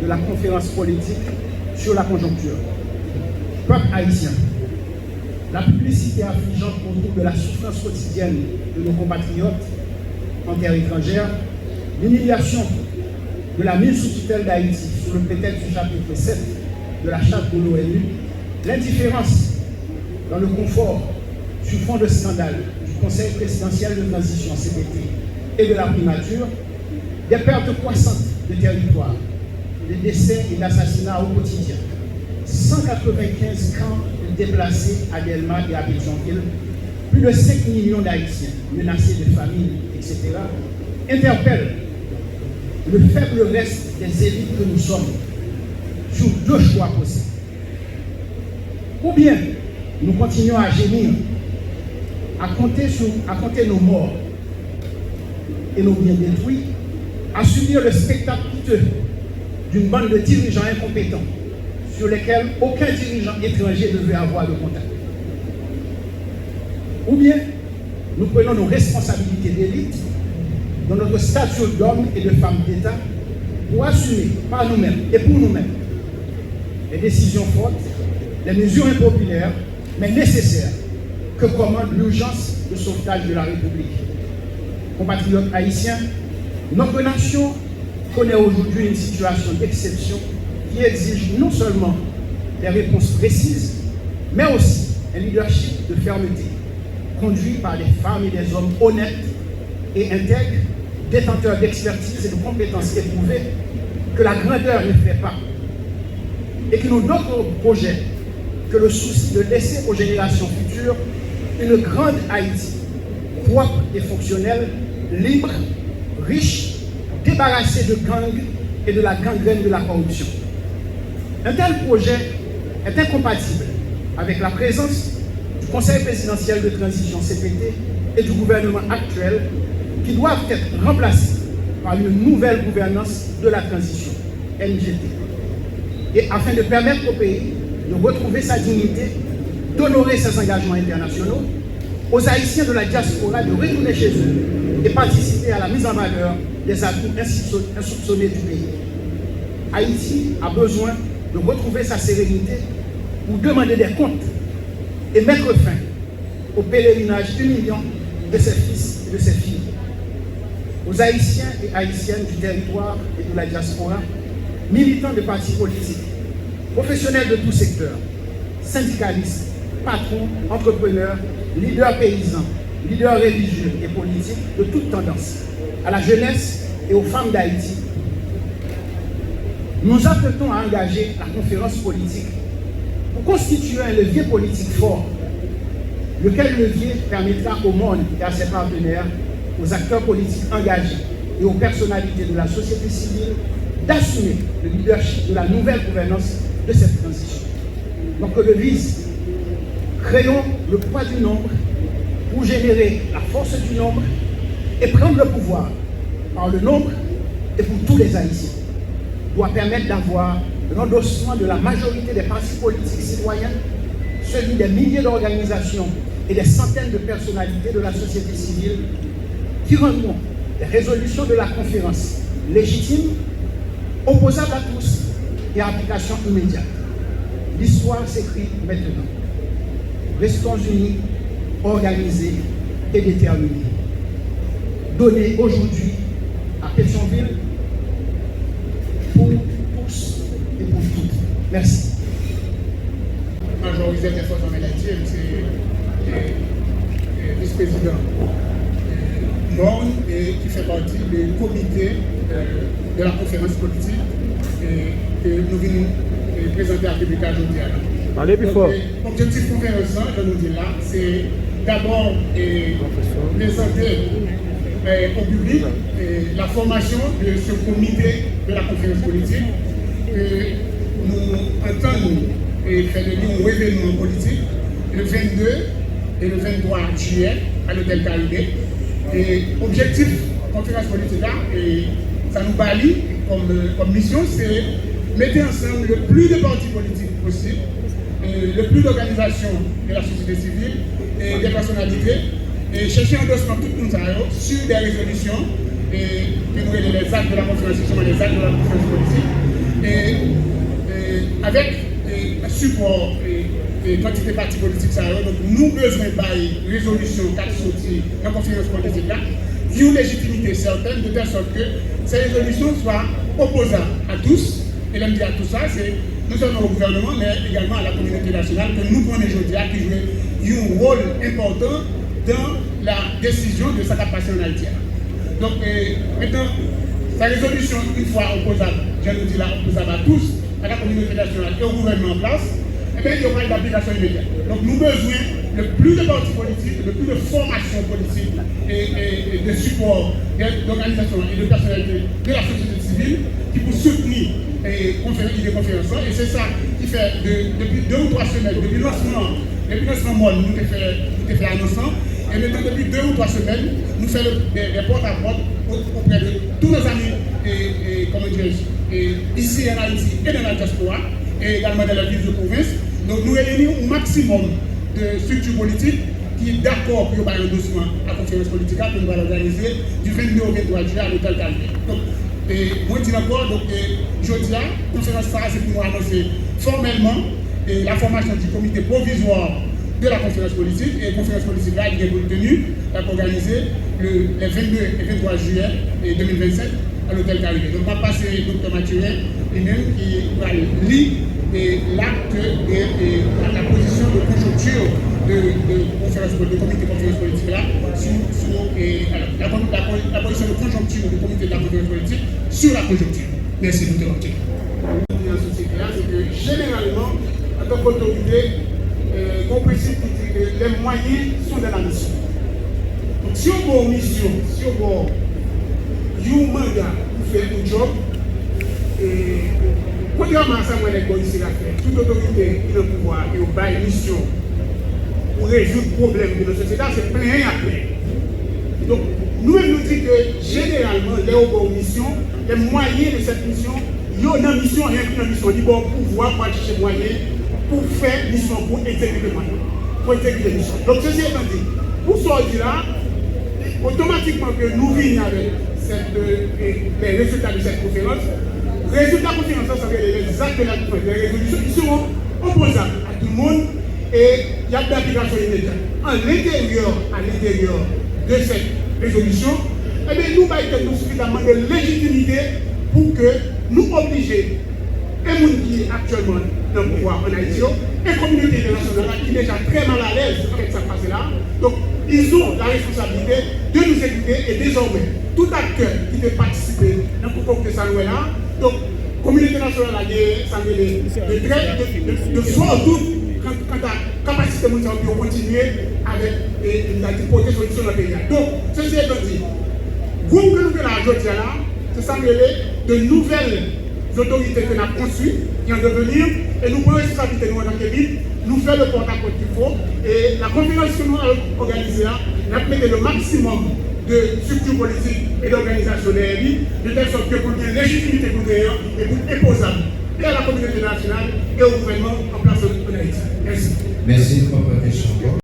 de la conférence politique sur la conjoncture. Peuple haïtien, la publicité affligeante autour de la souffrance quotidienne de nos compatriotes en terre étrangère, l'humiliation de la mise sous tutelle d'Haïti sous le prétexte du chapitre 7 de la charte de l'ONU, l'indifférence dans le confort sur fond de scandale du Conseil présidentiel de transition CPT et de la primature, des pertes croissantes de territoire, des décès et d'assassinats au quotidien, 195 camps déplacés à Delma et à Pétionville, plus de 5 millions d'Haïtiens menacés de famine, etc., interpellent le faible reste des élites que nous sommes sur deux choix possibles. Ou bien nous continuons à gémir, à compter nos morts et nos biens détruits, à subir le spectacle coûteux d'une bande de dirigeants incompétents sur lesquels aucun dirigeant étranger ne veut avoir de contact. Ou bien nous prenons nos responsabilités d'élite dans notre statut d'hommes et de femmes d'État pour assumer par nous-mêmes et pour nous-mêmes les décisions fortes, les mesures impopulaires, mais nécessaires, que commande l'urgence de sauvetage de la République. Compatriotes haïtiens, notre nation connaît aujourd'hui une situation d'exception qui exige non seulement des réponses précises, mais aussi un leadership de fermeté, conduit par des femmes et des hommes honnêtes et intègres, détenteurs d'expertise et de compétences éprouvées, que la grandeur ne fait pas, et qui n'ont d'autre projet que le souci de laisser aux générations futures une grande Haïti, propre et fonctionnelle, libre, riche, débarrassée de gangs et de la gangrène de la corruption. Un tel projet est incompatible avec la présence du Conseil présidentiel de transition CPT et du gouvernement actuel qui doivent être remplacés par une nouvelle gouvernance de la transition, NGT. Et afin de permettre au pays de retrouver sa dignité, d'honorer ses engagements internationaux, aux Haïtiens de la diaspora de retourner chez eux et participer à la mise en valeur des atouts insoupçonnés du pays. Haïti a besoin de retrouver sa sérénité pour demander des comptes et mettre fin au pèlerinage humiliant de ses fils et de ses filles. Aux Haïtiens et Haïtiennes du territoire et de la diaspora, militants de partis politiques, professionnels de tous secteurs, syndicalistes, patrons, entrepreneurs, leaders paysans, leaders religieux et politiques de toutes tendances, à la jeunesse et aux femmes d'Haïti, nous appelons à engager la conférence politique pour constituer un levier politique fort, lequel levier permettra au monde et à ses partenaires, aux acteurs politiques engagés et aux personnalités de la société civile d'assumer le leadership de la nouvelle gouvernance de cette transition. Donc, devise, créons le poids du nombre pour générer la force du nombre et prendre le pouvoir par le nombre et pour tous les Haïtiens, doit permettre d'avoir l'endossement de la majorité des partis politiques citoyens, celui des milliers d'organisations et des centaines de personnalités de la société civile qui rendront les résolutions de la conférence légitimes, opposables à tous et à application immédiate. L'histoire s'écrit maintenant. Restons unis, organisés et déterminés. Donnez aujourd'hui à Pétionville pour tous et pour toutes. Merci. Major Joseph des Forces armées d'Haïti, vice-président Morne et qui fait partie du comité de la conférence politique que nous venons présenter à République aujourd'hui. Parlez plus fort. L'objectif de la conférence, je nous dis là, c'est d'abord présenter au public la formation de ce comité de la conférence politique que nous entendons faire de nous un événement politique le 22 et le 23 juillet à l'hôtel Caribé. Et objectif de la conférence politique là, et ça nous valie comme mission, c'est mettre ensemble le plus de partis politiques possible, le plus d'organisations de la société civile et des personnalités, et chercher un endossement tout le monde sur des résolutions et que nous les actes de la conférence, justement les actes de la conférence politique, et avec un support et quantité de partis politiques, donc nous besoin de résolution 4 sorties dans la conférence politique là, une légitimité certaine, de telle sorte que ces résolutions soient opposables à tous. Et l'aime dire à tout ça, c'est non seulement au gouvernement, mais également à la communauté nationale, que nous prenons aujourd'hui à qui joue un rôle important dans la décision de sa capacité en Haïti. Donc maintenant, sa résolution, une fois opposable, je nous dis là, opposable à tous, à la communauté nationale et au gouvernement en place, eh bien, il y aura une application immédiate. Donc nous avons besoin de plus de partis politiques, de plus de formation politique et de support d'organisation et de personnalité de la société civile qui pour soutenir et des conférences. Et c'est ça qui fait depuis 2 ou 3 semaines, depuis le lancement MOL, nous avons fait annonçant. Et maintenant, depuis 2 ou 3 semaines, nous faisons des porte-à-porte auprès de tous nos amis ici en Haïti et dans la diaspora, et également dans la ville de province. Donc nous réunissons un maximum de structures politiques qui est d'accord pour faire un dossier à la conférence politique que nous allons organiser du 22 au 23 juillet à l'hôtel Calvé. Donc, moi je dis encore, donc jeudi, la conférence c'est pour nous annoncer formellement la formation du comité provisoire de la conférence politique. Et la conférence politique là, il est tenue, organisée les 22 et 23 juillet 2027 à l'hôtel Calvé. Donc, on va passer Dr Mathurin lui-même qui va lire l'acte et la position de conjoncture de comité de conférence politique là, la position de conjoncture du comité de la conférence politique sur la conjoncture. Merci, Dr. Mathurin. C'est que généralement, en tant qu'autorité, on précise que les moyens sont dans la mission. Donc, si on a une mission, si on a un mandat pour faire un job, contrairement à ça, moi, les policiers l'ont fait. Toute autorité qui a le pouvoir et a une mission pour résoudre le problème de notre société, c'est plein à plein. Donc, nous-mêmes nous disons que généralement, les missions, les moyens de cette mission, il y a une mission, il y a une mission, il y a un pouvoir pour acheter moyens pour faire une mission, pour exécuter les moyens, pour exécuter les missions. Donc, ceci étant dit, pour sortir là, automatiquement que nous venons avec les résultats de cette conférence, les résultats de la conférence, ça veut dire les actes de la conférence, les résolutions qui seront opposables à tout le monde et il y a de l'application immédiate. À l'intérieur de cette résolution, eh bien, nous avons suffisamment de légitimité pour que nous obliger un monde qui est actuellement dans le pouvoir en Haïti et la communauté internationale qui est déjà très mal à l'aise avec cette phase-là. Donc, ils ont la responsabilité de nous écouter et désormais, tout acteur qui peut participer dans le concours de ça là, donc, la communauté nationale a de fort doute quant à la capacité mondiale de continuer avec la protection dans le pays. Donc, ceci étant dit, vous que nous avons aujourd'hui là, c'est ça de nouvelles autorités que nous avons construites, qui ont devenir, et nous prenons responsabilité nous en tant que ville, nous faisons le porte-à-porte qu'il faut, et la conférence que nous avons organisée là, nous avons mis le maximum de structures politiques et d'organisations de telle sorte que pour une légitimité pour et pour imposable et à la communauté nationale et au gouvernement en place en Haïti. Merci. Merci, Papa Deschamps.